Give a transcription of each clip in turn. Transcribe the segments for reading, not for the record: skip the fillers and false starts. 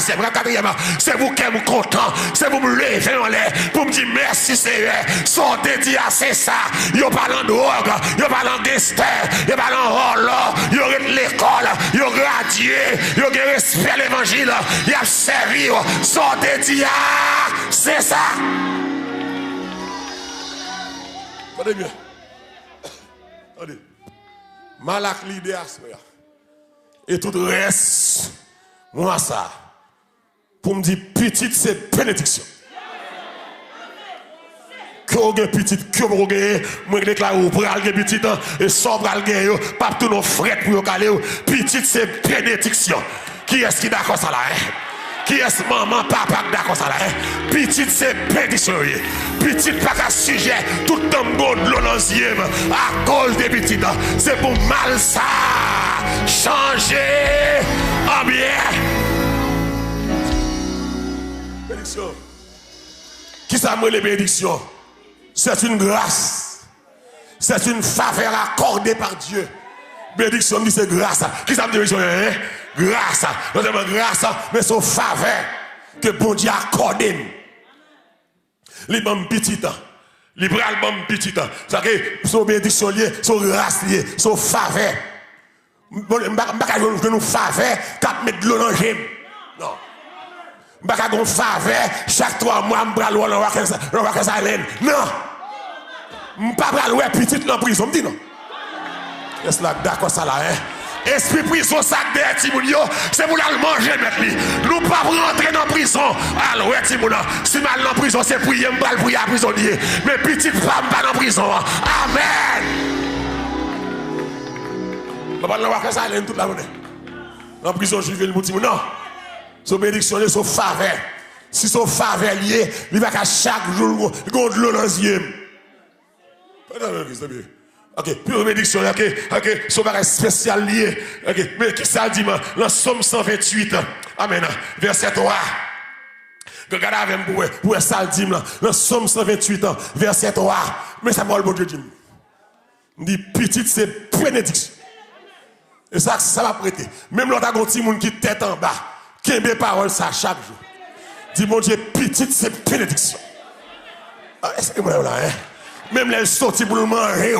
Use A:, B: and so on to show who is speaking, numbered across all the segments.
A: troisième, quatrième, c'est vous qui êtes content, c'est vous me lever en l'air pour me dire merci Seigneur. Sortez dire c'est ça. Yo parlant de drogue, yo parlant de gangster, yo parlant de rôle, yo l'école, yo gradué, yo respect l'évangile, yo a servi, sortez dire c'est ça. Attendez bien. Attendez. Malak l'idée à ce et tout le reste, moi ça, pour me dire petite c'est bénédiction. Que vous avez petite, que vous avez, moi je déclare vous pour aller petite, et sans aller, pas tous nos frères pour aller, petite c'est bénédiction. Qui est-ce qui est d'accord ça là? Qui est-ce maman, papa d'accord ça là? Petite c'est bénédiction. Petite pas qu'à sujet, tout le temps de l'onzième à cause des petites. C'est pour mal ça. Changer en bien. Bénédiction. Qui ça me les bénédictions? C'est une grâce. C'est une faveur accordée par Dieu. Bénédiction, c'est grâce. Qui ça me dit bénédiction? Grâce. Non seulement grâce, mais c'est faveur que bon Dieu accorde. Les bons petits. Les bras bons petits. Ça que son bénédiction liée, son grâce liée, son faveur. Je nous faveur, 4 mètres de l'eau dans le gym. Non. Je ne vais pas faveur, chaque 3 mois, je vais aller dans la Island. Non. Je ne vais pas aller petite dans la prison. Je dis non. Est-ce là, d'accord, ça là, hein? Esprit prison, sac de Timounio, c'est pour aller manger, mec. Nous ne pas rentrer dans la prison. Alors, ouais, Timouna, si mal dans la prison, c'est prier, je vais prier à prisonnier. Mais petite femme, pas dans la prison. Amen. Je ne vais pas faire ça toute la journée. Dans la prison, je vais le mouti. Non. Son bénédiction, son faveur. Si son faveur lié, il va qu'à chaque jour, il compte l'eau dans les yeux. Ok, puis bénédiction, ok, son bagage spécial lié. Ok, mais qui ça dit, dans Somme 128, amen, verset 3. Regardez avec moi, pour ça dit, dans Somme 128, verset 3. Mais ça m'a le bon Dieu dit. Il dit, petite, c'est bénédiction. Et ça va prêter. Même l'autre a un petit monde qui tête en bas, qui aime parole ça chaque jour. Dit, mon Dieu, petite, c'est bénédiction. Est-ce que vous là, hein? Même les sorties pour le manger,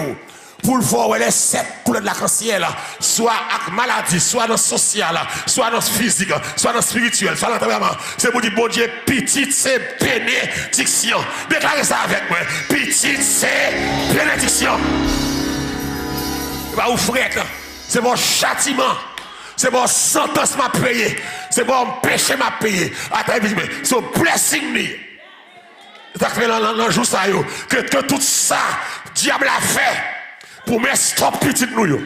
A: pour le voir les 7 couleurs de l'arc-en-ciel, soit avec maladie, soit dans le social, soit dans le physique, soit dans le spirituel, soit dans le temperament. C'est pour dire, bon Dieu, petite, c'est bénédiction. Déclarez ça avec moi. Petite, c'est bénédiction. Bah, vous frère, c'est mon châtiment. C'est mon sentence m'a payé. C'est mon péché m'a payé. Attends, c'est un blessing. Ça fait dans le jour ça, que tout ça, diable a fait pour mettre stop petite nous.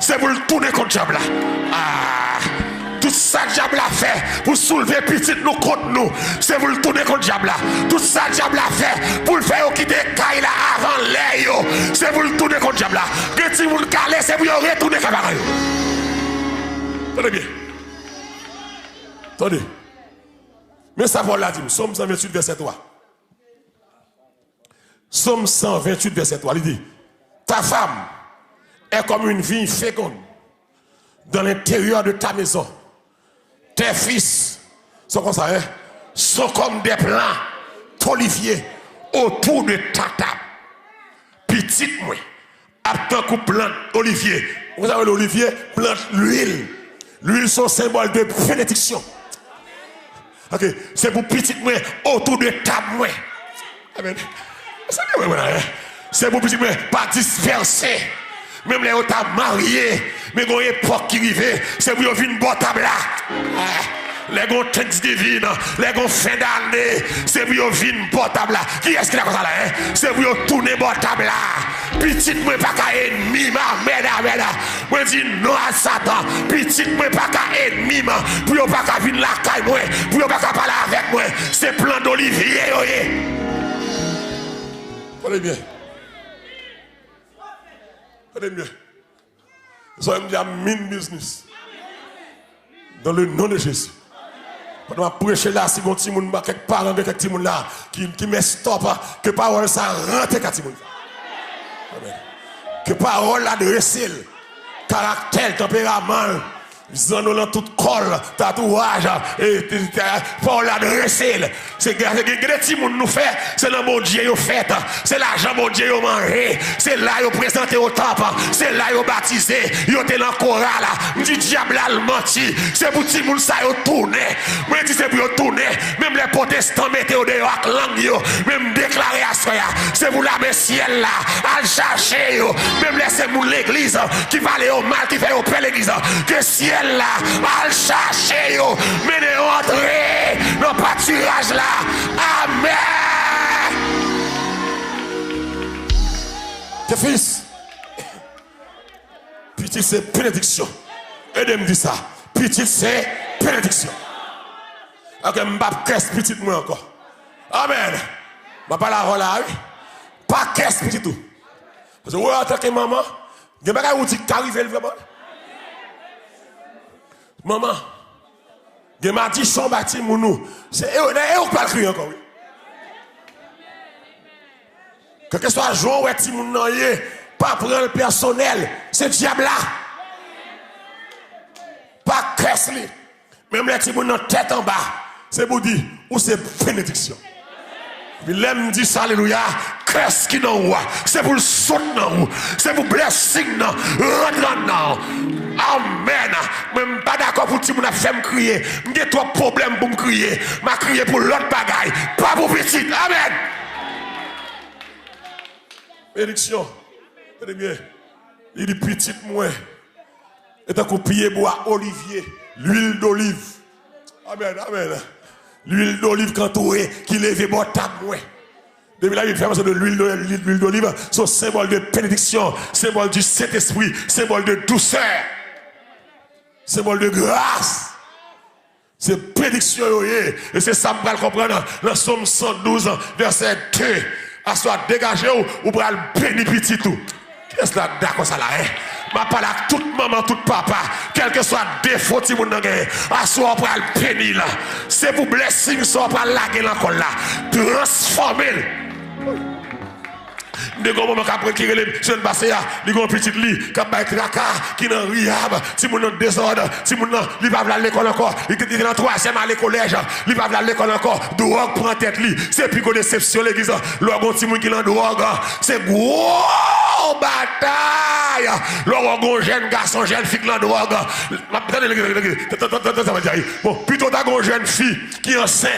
A: C'est pour le tourner contre diable. Tout ça, diable a fait pour soulever petite nous contre nous. C'est pour le tourner contre diable. Tout ça, diable a fait pour le faire quitter Kaï là avant l'air. C'est pour le tourner contre diable. Que si vous le calez, c'est pour le retourner comme ça. Attendez bien. Attendez. Mais ça va là dire, Somme 128, verset 3. Somme 128, verset 3, il dit, ta femme est comme une vigne féconde dans l'intérieur de ta maison. Tes fils sont comme ça, hein? Sont comme des plants d'olivier autour de ta table. Petite, moi, après coup plante d'olivier. Vous savez, l'olivier plante l'huile. L'huile, c'est un symbole de bénédiction. Ok, c'est pour petite, moi, autour de ta moi. Amen. C'est pour petit, pas disperser. Même les autres mariés, mais il y a une époque qui arrive, c'est pour venir une bonne table là. Les gens Thanksgiving, les gens fin d'année, c'est pour venir une bonne table là. Qui est-ce qui a comme ça là? C'est pour tourner une bonne table là. Petite, moi, pas qu'à ennemi, ma merde. Moi, dis non à Satan. Petite, moi, pas qu'à ennemi, pour pas qu'à venir la caille, moi, pour pas qu'à parler avec moi. C'est plein d'olivier, Allez bien. Allez bien. Nous allons dire mine business. Dans le nom de Jésus. Quand on prêcher là, si mon petit monde, quelque parent de quelque petit monde là, qui met stop, que parole ça rentre quelque petit monde. Amen. Que parole là de récil, caractère, tempérament, Zano dans tout col, tatouage, et pour l'adresser. C'est des petits moun nous fait, c'est le bon Dieu yo fait, c'est l'argent bon Dieu yo mangé, c'est là yo présenté au temple, c'est là yo baptisé, yo te dans chorale, m'di diable a menti, c'est pour petit moun ça yo tourné, moi dis c'est pour yo tourner, même les protestants mettez au dehors avec langue yo, même déclarer à soya, c'est pour la ciel là, à chercher yo, même laisser moun l'église qui va aller au mal, qui fait au père l'église, que ciel là, à chercher yo, mais de rentrer dans le pâturage là. Amen. Tes fils, petit c'est bénédiction. Aidez-moi dire ça. Petit c'est bénédiction. Ok, m'bap caisse petit moi encore. Amen. Ma pas la voilà, oui. Pas caisse petit tout. Parce que ouais, en tant que maman, il y a des gens qui arrivent vraiment. Maman, il m'a dit son bâti mounou. C'est eux qui parlent crier encore. Que ce soit Jean ou Timoun, pas prendre le personnel, c'est diable là. Pas casse li. Même les Timoun en tête en bas, c'est pour dire, ou c'est bénédiction. Il aime dire ça, alléluia. Qu'est-ce qui n'en voit? C'est pour le son, c'est pour le blessing, rentre. Amen. Même pas d'accord pour tout le monde faire me crier. J'ai trop de problèmes pour me crier. Je crier pour l'autre bagaille, pas pour petit. Amen. Bénédiction. Tenez bien. Il dit petit moins. Et t'as coupé bois olivier, l'huile d'olive. Amen. Amen. L'huile d'olive cantourée qui lève bon table. Depuis là, il fait de l'huile d'olive, c'est symbole de bénédiction, symbole du Saint-Esprit, symbole de douceur, symbole de grâce. C'est bénédiction. Et c'est ça que vous comprendre dans Somme 112, verset 2. À soit dégagé ou pour le bénir petit tout. Qu'est-ce que d'accord ça là? Ma parle à toute maman, tout papa, quel que soit défaut, si vous n'avez pas, à soit pour le bénir là. C'est pour blessing, soit pour laguer l'encore là. Transformer. De gros moments qu'après qui les jeunes passés là, ils ont un petit lit, qui a qui dans riab, si mon nom désordre, si mon nom, il va à l'école encore, il est dans 3e à l'école, il va à l'école encore, drogue prend tête li, c'est plus que déception l'église, l'orgon si mon qui dans drogue, c'est gros bataille, l'orgon jeune garçon, jeune fille dans drogue, bon, plutôt t'as une jeune fille qui est enceinte,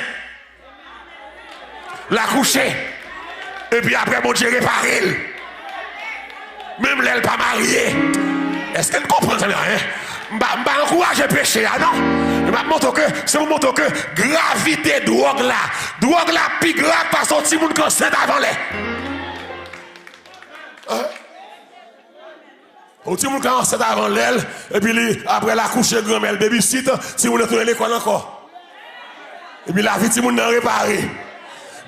A: la coucher. Et puis après, mon Dieu réparé. Même elle pas mariée. Est-ce qu'elle comprend ça? Je vais encourager le péché, non? Je vais montrer que, c'est pour montrer que gravité drogue là. Drogue là, plus grave parce que petit monde qui est avant les. Au petit monde qui est avant l'aile, et puis après la couche, grand-mère, le baby-sit, si vous voulez tourner l'école encore. Et puis la vie, petit monde n'a réparé.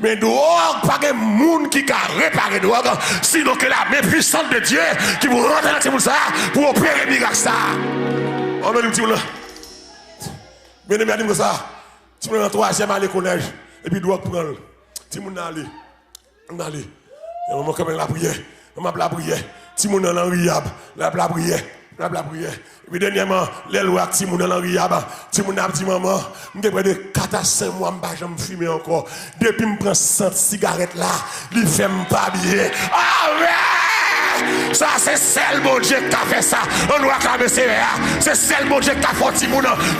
A: Mais drogue, pas de monde qui a réparé drogue, sinon que la main puissante de Dieu qui vous rentre dans ça pour opérer miracle ça. On va dire, mais ne me dis ça. Tu me dans 3e à l'école, et puis drogue prendre. Tu m'en aller. On aller. Et maman comme la prière. Maman la prière. Tu m'en dans l'enriab, la prière. La prière. Et puis dernièrement, les lois qui sont dans l'enriab, tu m'en dit maman, je près de 4 à 5 mois, je me fumer encore. Depuis que je prends 100 cigarettes là, il ne fait pas bien. Amen! Ça, c'est celle mon Dieu qui a fait ça. On doit acclamer CVA. C'est celle mon Dieu qui a fait ça.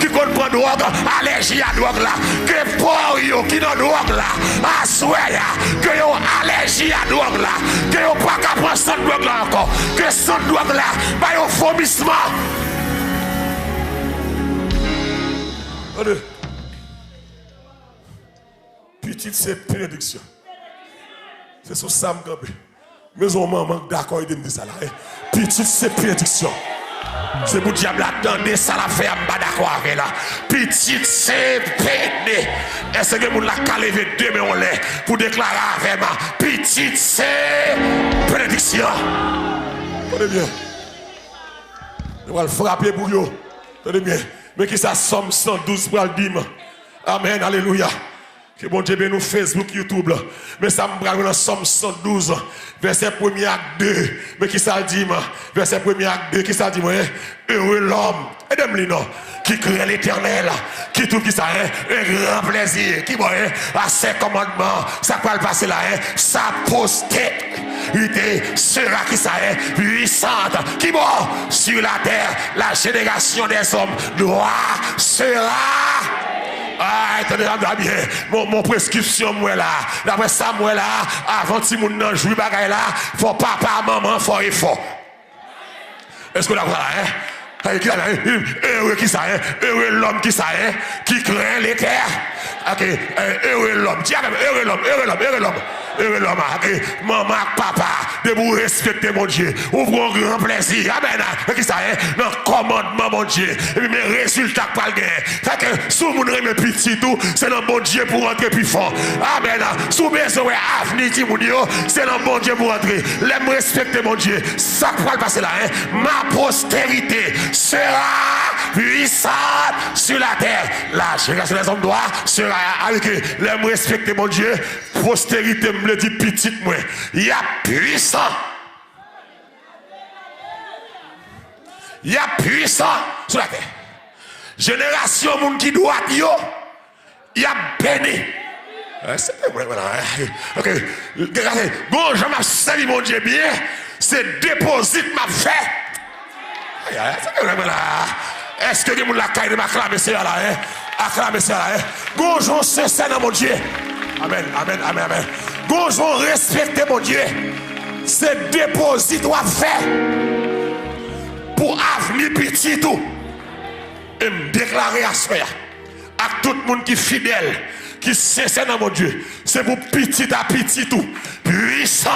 A: Qui comprend drogue, allergie à drogue là. Que pour yo qui dans drogue là. À souhait que yo allergie à drogue là. Que yo pas qu'à prendre sans drogue là encore. Que sans drogue là, bah yo vomissement. Petite c'est bénédiction. C'est sur ça me camper. Mais on maman d'accord il me dit ça là. Petite c'est bénédiction. C'est pour diable attendez ça la fait en bas d'accord avec là. Petite c'est béné. Est-ce que vous la lever demain on l'est pour déclarer avec moi. Petite c'est bénédiction. Tenez bien. Je vais le frapper pour vous. Tenez bien. Mais qui ça Somme 112 pour le dire. Amen, alléluia. Que bon Dieu nous Facebook, YouTube là. Mais ça me braque dans Somme 112, verset 1er acte 2. Mais qui ça dit, verset 1er acte 2, qui ça dit, heureux l'homme, et non, qui crée l'éternel, qui trouve qui ça un grand plaisir, qui voit à ses commandements, ça peut le passer là, sa postérité sera qui ça puissante, qui bon sur la terre, la génération des hommes noirs sera. Ah, attendez, bien. Mon prescription, moi là. D'après ça, moi là, avant que mon nan joue bagay là, faut papa, maman, faut effort. Est-ce que là, voilà, heureux qui ça, heureux l'homme qui ça, qui craint les terres. Ok, heureux l'homme, dis heureux l'homme, heureux l'homme, heureux l'homme. Heureux l'homme, maman, papa, de vous respecter mon Dieu, ouvrons un grand plaisir. Amen. Qui ça dans le commandement, mon Dieu. Et puis mes résultats pas le gagner. Fait que sous mon remet petit tout, c'est dans mon Dieu pour rentrer plus fort. Amen. Sous besoin avenir dit mon Dieu, c'est dans mon Dieu pour rentrer. L'aime respecter mon Dieu. Ça va le passer là. Ma postérité sera puissante sur la terre. La génération des hommes droits sera avec l'aime respecter mon Dieu. Postérité me le dit petite moi. Il y a puissant. Il y a puissant sur la terre. Génération moun qui doit yo. Il y a béni. C'est voilà. OK. Bon, je m'a servi mon Dieu bien. C'est déposit m'a fait. Est-ce que vous la caille de m'acclamer ça là acclamer ça là Bonjour c'est dans mon Dieu. Amen, amen, amen, amen. Bonjour, respectez mon Dieu. C'est déposit doit faire pour avenir petit tout. Et me déclarer à soi, à tout le monde qui est fidèle, qui sincère dans mon Dieu. C'est pour petit à petit tout. Puissant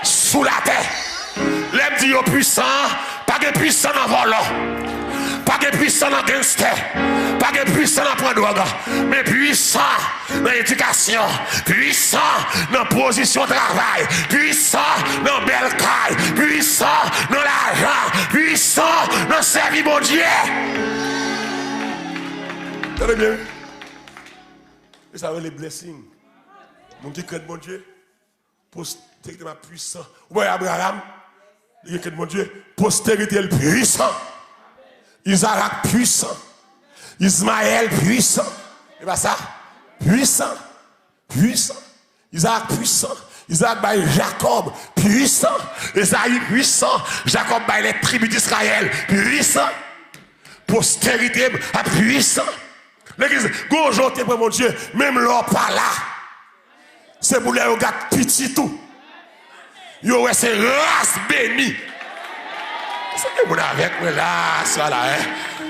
A: sous la terre. L'aime dit puissant, pas de puissant dans volant. Pas de puissant dans gangster, pas de puissant dans prendre drogue, mais puissant dans l'éducation, puissant dans position de travail, puissant dans belle caille, puissant dans l'argent, puissant dans servir mon Dieu. Très bien. Et ça veut les blessings. Mon Dieu, crée mon Dieu, postérité puissant. Ouais, Abraham, il crée mon Dieu, postérité puissant. Isaac puissant. Ismaël puissant. Et pas ça? Puissant. Puissant. Isaac puissant. Isaac by Jacob puissant. Esaïe puissant. Jacob by les tribus d'Israël puissant. Postérité puissant. L'église, gonjon te pour mon Dieu, même l'or pas là. C'est pour les regards petits tout. Yo, c'est race bénie. C'est que vous avec moi là, ça là,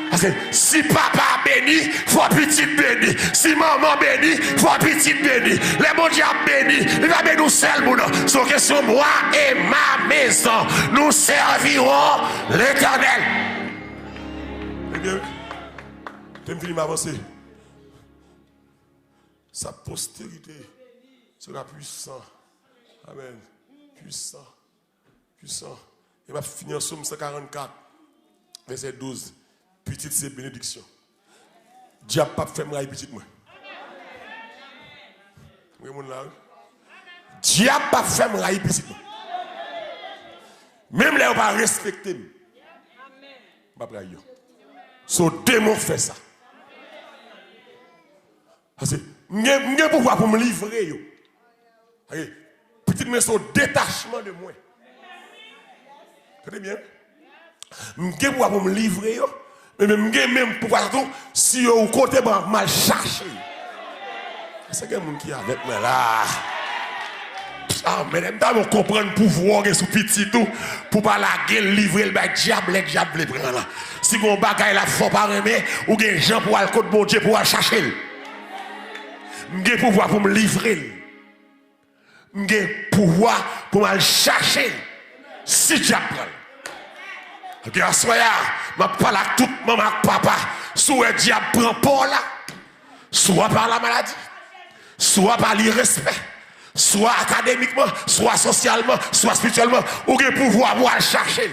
A: Parce que si papa béni, faut petit béni. Si maman béni, faut petit béni. Les bon Dieu béni, il va bénir nous seuls, mon. Sauf que sur moi et ma maison, nous servirons l'Éternel. Eh bien, tu me finis m'avancer. Sa postérité sera puissant. Amen. Puissant. Puissant. Il va finir en Somme 144, verset 12. Petite, c'est bénédiction. Diable pas fait moi petite moi. Oui, mon là. Diable pas fait moi petite moi. Même là, on va respecter. Amen. Pas yo. So démon fait ça. Parce que m'gen pouvoir pour me livrer yo. Petite mais son détachement de moi. Très bien. Je pour me livrer, mais même pour voir tout, si au côté mal chercher. C'est quelqu'un qui est avec moi là. Ah, mais on comprend le pouvoir sous petit tout, pour pas la gueule livrer le diable, le prendre. Si on bagaille la faut pas remettre, ou des gens pour aller côté bon Dieu pour aller chercher. Je pouvoir pour me livrer. Je pouvoir pour aller chercher. Si diable. Ok, à ce moment-là, je parle à tout maman et papa. Soit le diable prend pas là, soit par la maladie, soit par l'irrespect, soit académiquement, soit socialement, soit spirituellement, ou que pouvoir aller chercher.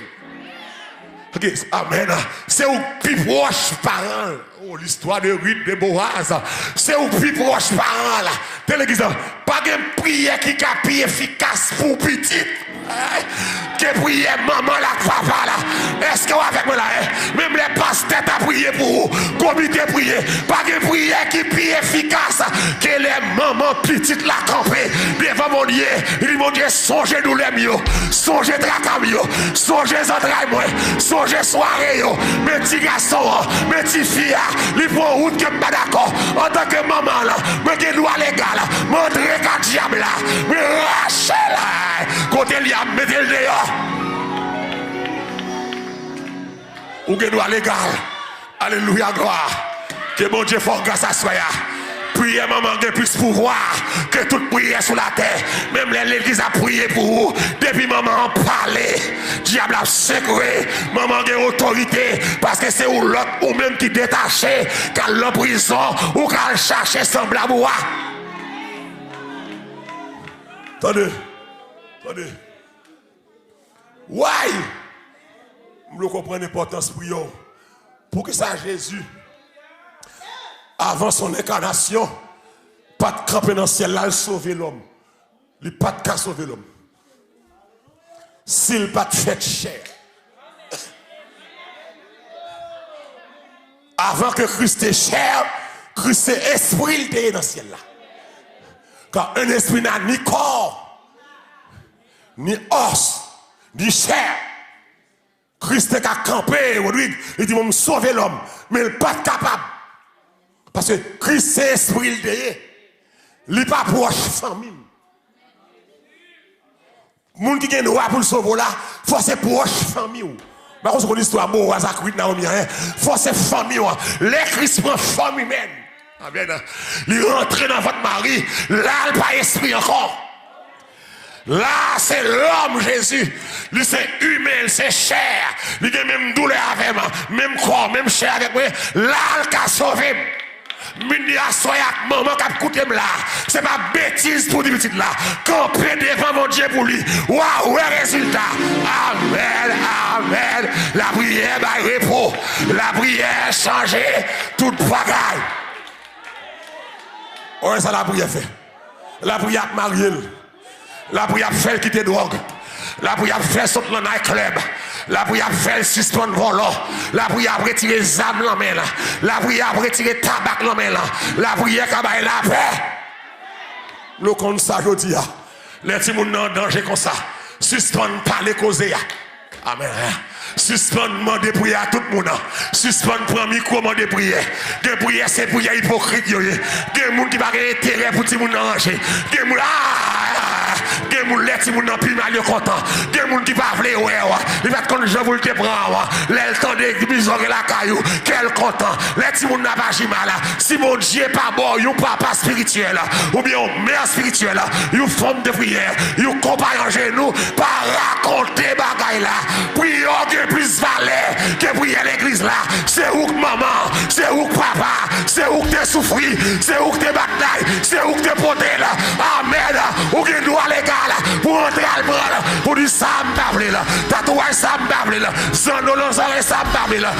A: Ok, amen. C'est au plus proche parent. Oh, l'histoire de Ruth de Boaz, c'est au plus proche parent là. T'es l'église, pas de prière qui est plus efficace pour petit. Que prière maman là, papa là. Est-ce que vous avec moi là? Même les pasteurs à prier pour vous, comité prier. Pas de prière qui est plus efficace que les mamans petites là campées devant mon Dieu. Il mon Dieu, songez nous les mieux, songez tracamio, songez entrailles moi, songez soirée yo, mes petits garçons, mes petits filles, les prend route que pas d'accord. En tant que maman là, me gen droit légal, montrer qu'à diable là, me racher là, côté li a mettre le dehors. Ou gen droit légal. Alléluia gloire. Que bon Dieu fort grâce à soi. Priez maman qui a plus pouvoir que toute prière sur la terre. Même l'église a prié pour vous. Depuis maman en parler, diable a secoué. Maman a autorité parce que c'est ou l'autre ou même qui détaché qu'à la prison ou qu'à chercher semblable. Attendez. Why? Je comprends l'importance pour vous. Pour que ça Jésus, avant son incarnation, pas de camper dans le ciel là, il sauver l'homme. Il n'a pas de cas sauver l'homme. S'il n'a pas de fait chair. Avant que Christ est chair, Christ est esprit, il est dans le ciel là. Car un esprit n'a ni corps, ni os, ni chair. Christ est campé, il dit, je sauver l'homme, mais il n'est pas capable. Parce que Christ c'est esprit, il n'est pas proche famille. Les gens qui ont droit pour le sauver là, il faut c'est proche famille. Par contre, l'histoire de Boaz à Ruth, il faut c'est famille. Les Christ prend famille humaine. Amen. Il rentre dans votre mari, là, il n'a pas esprit encore. Là, c'est l'homme Jésus. Lui, c'est humain, c'est chair. Il a même douleur avec moi, même corps, même chair avec moi. Là, il a sauvé. Mini a soya maman qui a coûté là. C'est pas bêtise pour dire petite là. Campé devant mon Dieu pour lui. Waouh, résultat. Amen, amen. La prière va repos. La prière changé. Toute bagaille. Ouais, ça la prière fait. La prière mariée. La prière fait quitter drogue. La prière fait sauter dans le club. La prière fait suspendre volant. La prière retirer les âmes dans main là. La prière retirer tabac dans main là. La prière qui la paix. Le compte ça je dis. Les petits moun en danger comme ça. Suspendre parler causer. Amen. Suspendre demander prière à tout le monde. Suspendre prendre micro demander prière. Des prières c'est prière hypocrite yo. Des moun qui va avoir intérêt pour tout le monde ranger. Des moun des gens qui sont plus mal content. Des gens qui ne veulent pas. Il va être je vous le prendre. Les temps de bison et la caillou. Quel content. Les gens qui n'ont pas mal. Si mon Dieu n'est pas bon, il y a un papa spirituel. Ou bien une mère spirituelle. Il y a une forme de prière. Il y a un compagnon en genoux. Pas raconter bagaille là. Prière qui est plus valeur que prière l'église là. C'est où que maman. C'est où que papa. C'est où que tu souffri. C'est où que tu bataille. C'est où que tu porté là. Amen. Ou que doit légal pour entrer à le pour dire ça m'bable là tatouage ça m'bable là zandolo ça m'bable là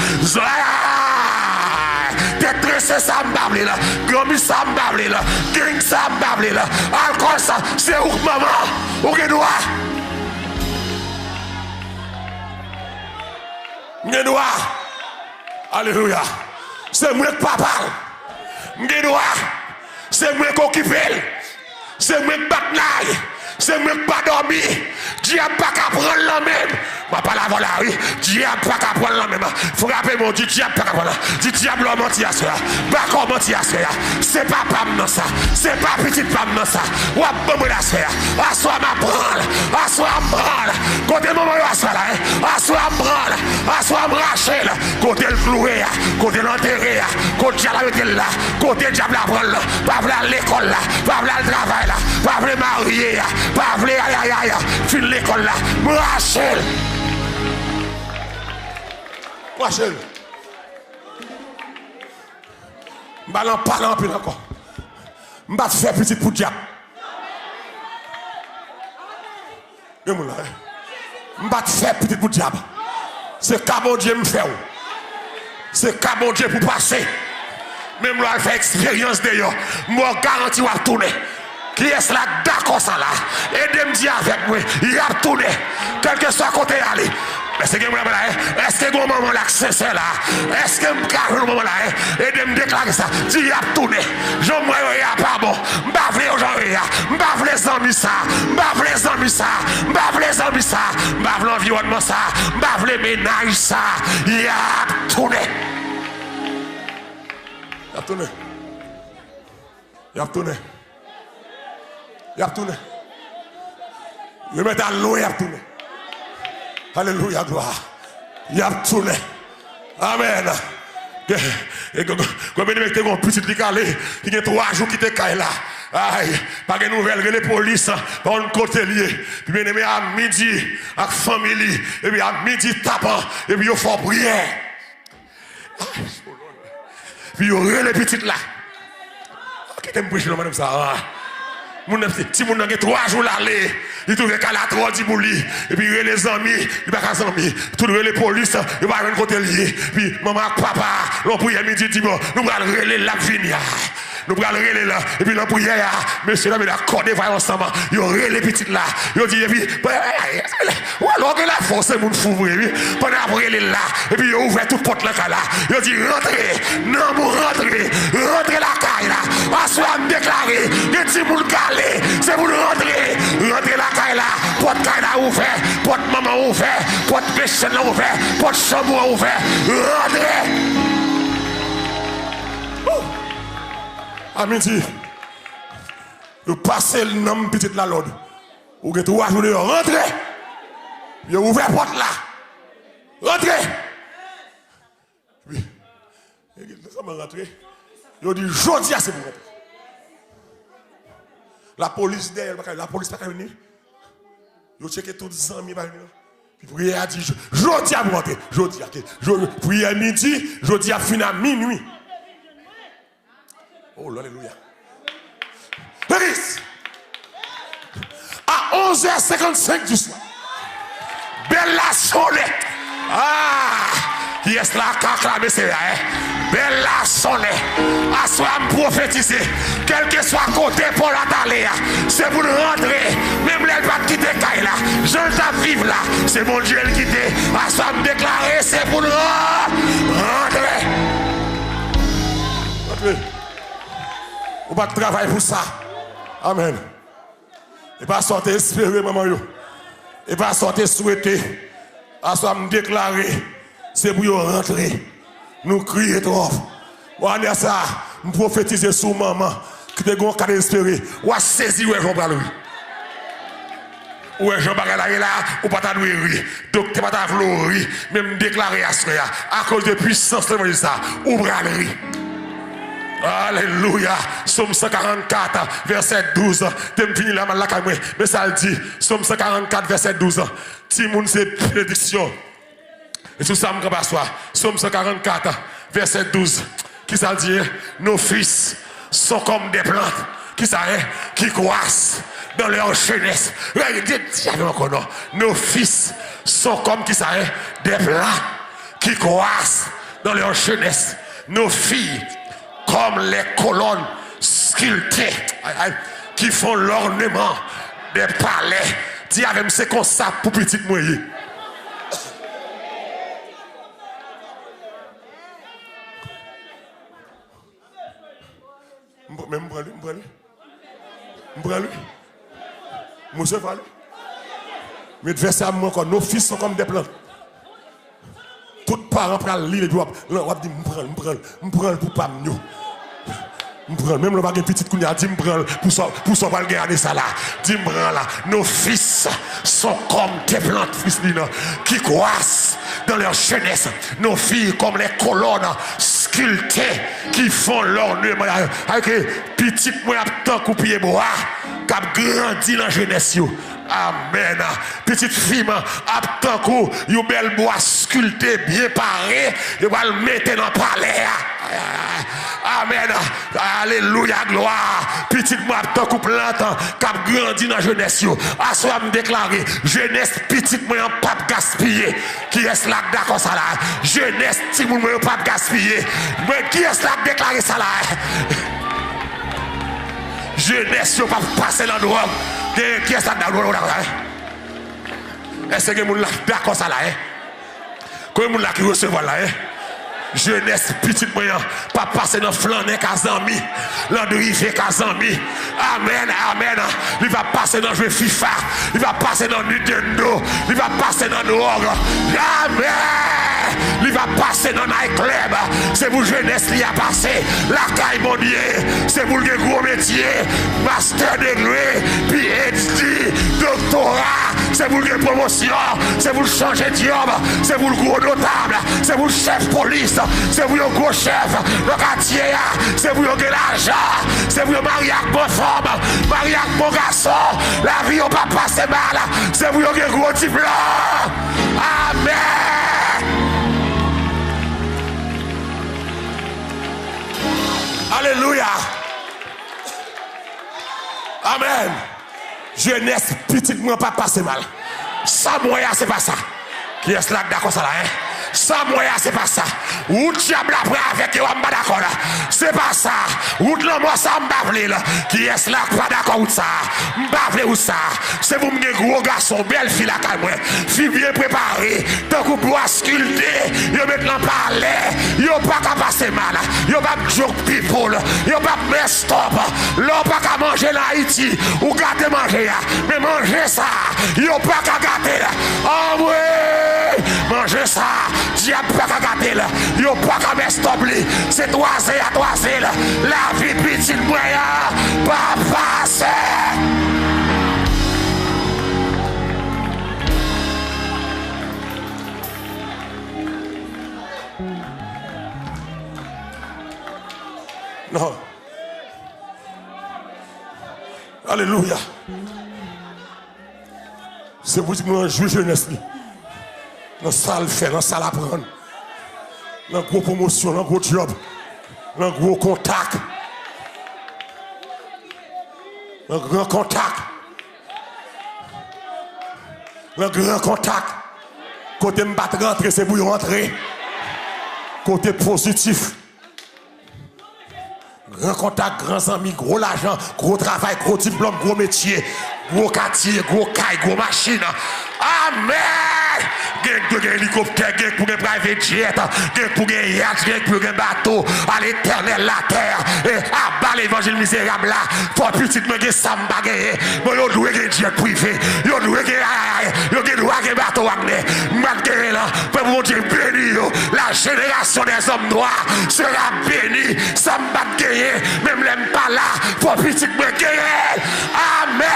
A: tête tressée ça m'bable là gomi ça m'bable là gang ça m'bable là alcool ça c'est où maman ou que doit m'doit alléluia c'est moi que papa m'doit c'est moi qui occupe c'est moi qui bataille. C'est même pas dormi. Diable pas qu'à prendre la même. Je parle avant la rue. Diable pas qu'à prendre la même. Frappez mon Dieu, diable pas qu'à prendre. Dit diable a menti à cela. Pas qu'on menti à cela. C'est pas pam dans ça. C'est pas petite pam dans ça. Ou à bon la sphère. Assois ma branle. Assois ma branle. Côté maman assois là. Assois ma branle. Assois ma rachel. Côté le cloué. Côté l'enterré. Côté diable là. Côté diable la branle là. Pas v'là l'école là. Pas v'là le travail là. Pas v'là marier. Pas v'là aïe aïe aïe. Fin l'école là. Rachel. Rachel. Je vais parler un peu encore. Je vais faire petit pour diable. Je vais faire petit pour diable. C'est qu'à mon Dieu me fait. C'est qu'à mon Dieu pour passer. même là, elle fait expérience d'ailleurs. Moi, garantis, va tourner. Qui est là d'accord ça là? Aidez-moi dire avec moi, il a tourné. Quel que soit côté aller. Est-ce que un moment là c'est ça là? Est-ce que un moment là? Aidez-moi déclarer ça. Il a tourné. Je me vois pas bon. M'bavle aujourd'hui. M'bavle les amis ça. M'bavle les amis ça. M'bavle les amis ça. M'bavle l'environnement ça. M'bavle les ménages ça. Il a tourné. Il a tourné. Il a tourné. Il a tourné. Il met à l'eau, il a tourné. Alléluia, gloire. Il a tourné. Amen. Comme il y a un petit décalé, il y a 3 jours qui étaient là. Aïe, pas de nouvelles, les police, par un côté lié. Puis bien aimé à midi, avec la famille, et puis à midi tapant, et puis il faut prière. Puis il y a les petites là. Qui t'aime prêcher, madame ça? Si mon a 3 jours l'aller, il trouve qu'à la 3 dit pour lui, et puis il les amis, il va pas amis, tout les police, il va un côté lié, puis maman, papa, l'on prière midi, dit bon, nous allons relayer la vigne. Nous allons relayer là, et puis l'on prière, monsieur là, il a accordé ensemble, il y aurait les petites là, il dit, et puis, ou alors que la force est mon fou, pendant après les là, et puis il ouvre toute porte là, il dit, rentrez, non, vous rentrez la caille là, assois me déclarer, que si vous le calez, c'est vous rentrer la caille là, porte caille là ouvert, porte maman ouvert, porte péché là ouvert, porte chambre ouvert, rentrez. À midi, vous passez le nom petit la l'autre. Vous avez 3 jours de rentrer. Vous avez ouvert la porte là. Rentrez. Oui. Ça m'a rentré. Vous dit, jeudi, c'est pour rentrer. La police derrière, la police pas venir. Vous checkez tous les amis. Puis vous a dit, jeudi à vous rentrer. Jeudi, puis à midi, jeudi à fin à minuit. Oh, alléluia. Péris. À 11h55 du soir. Bella sonnette. Ah, qui est là, acclamé, c'est là, Bella sonnette. À soi, me prophétiser. Quel que soit côté pour la taler, c'est pour rentrer. Même les pas quitter Kaila. Je vais vivre là. C'est mon Dieu qui quitter. À soi, me déclarer, c'est pour rentrer. Rentrer. On va travailler pour ça. Amen. Et pas sortir espérer, maman. Et pas sortir souhaiter. À soi me déclarer. C'est pour rentrer. Nous crier trop. On a ça. Me prophétiser sur maman. Qui te gon qu'à espérer. Ou à saisir où est Jean Balou. Où est Jean Balou là. Ou pas ta rire. Donc tu pas ta rire. Même déclarer à ce à cause de puissance de ça. Ou bralerie. Alléluia. Somme 144, verset 12. Tu me finis là, mais ça le dit. Somme 144, verset 12. Timoun, c'est prédiction. Et tout ça, je me soir. Somme 144, verset 12. Qui ça dit? Nos fils sont comme des plantes. Qui ça est? Qui croissent dans leur jeunesse. Nos fils sont comme qui ça est? Des plantes qui croissent dans leur jeunesse. Nos filles comme les colonnes sculptées qui font l'ornement des palais. Dis avec moi, c'est comme ça pour petite moyenne. Même m'bralé. Monsieur Valé. Mais verset à moi encore, nos fils sont comme des plantes. Tout parent prend l'île et doit dire m'prendre pour pas mieux. Même le bagage petit qu'on a dit m'prendre pour ça va garder ça là. Dit m'prendre là. Nos fils sont comme des plantes qui croissent dans leur jeunesse. Nos filles comme les colonnes sculptées qui font l'ornement avec petit moi tant coupier bois qui a grandi dans la jeunesse. Amen. Petite fille, à tant coup, une belle bois sculpté, bien paré, il va le mettre dans le palais. Amen. Alléluia, gloire. Petit moi, tant qu'on plante, cap grandi dans la jeunesse. À soi, me déclarer, jeunesse, petit moi, pas gaspiller. Qui est là, d'accord, ça là? Jeunesse, petit moi, pas gaspiller. Mais qui est là, déclarer ça là? Jeunesse, pas passer dans le droit. Qui est là, d'accord? Est-ce que vous êtes d'accord, ça là? Comment vous qui recevoir là? Jeunesse petite moyen pas passer dans flaner Kazami l'andrivé Kazami amen amen il va passer dans jeu FIFA il va passer dans Nintendo il va passer dans dehors amen il va passer dans Night Club c'est pour jeunesse qui a passé la caille mondier c'est pour le gros métier master degré PhD doctorat c'est pour le promotion c'est pour changer de job c'est pour le gros notable c'est pour le chef police c'est pour le gros chef, le quartier, c'est pour le l'argent, c'est pour le mariage bonne femme, mariage bon garçon, la vie on va passer mal, c'est pour le gros diplôme. Amen. Alléluia. Amen. Jeunesse petite moi pas passer mal. Ça moyen c'est pas ça. Qui est là d'accord ça là hein? Sans moyen, c'est pas ça. Ou diable après avec eux, on pas d'accord là. C'est pas ça. Ou de l'homme, ça m'bavle là. Qui est là, pas d'accord ou ça. M'bavle ou ça. C'est vous m'gé gros garçon, belle fille là, quand même. Fille bien préparée. Tant qu'on boit sculpté. Yo maintenant parler. Yo pas qu'à passer mal. Yo pas joke people. Yo pas mess stop. L'on pas qu'à manger en Haïti. Ou gâter manger là. Mais manger ça. Yo pas qu'à gâter là. Oh oui. Manger ça. Diable pas qu'à gâter là. Yo pas qu'à mettre stop li. C'est toisé à toisé là. La vie petite moyen. Pas passer. Non. Alléluia. C'est pour dire que nous jouons jeunesse. Dans la salle faire, dans la salle apprendre. Dans la grosse promotion, dans le gros job. Dans le gros contact. Dans le grand contact. Dans le grand contact. Côté me battre rentrer, c'est pour y rentrer. Côté positif. Grand contact, grands amis, gros l'argent, gros travail, gros diplôme, gros métier, gros quartier, gros caille, gros machine. Amen! Gang pour un hélicoptère, gang pour un private jet, gang pour un yacht, gang pour un bateau, à l'éternel la terre, et à bas l'évangile misérable là, pour petite me gagner ça m'bagaye, moi yo doit gagner jet privé, yo doit gagner bateau wagner, m'bagaye là, pour mon Dieu béni yo, la génération des hommes noirs sera bénie, ça m'bagaye, même l'aime pas là, pour petite me gagner, amen!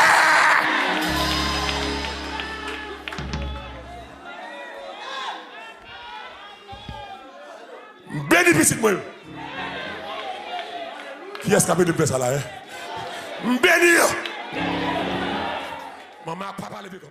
A: Béni petit moi. Qui est-ce qui a béni de ça là? Béni. Maman, papa, levez-vous.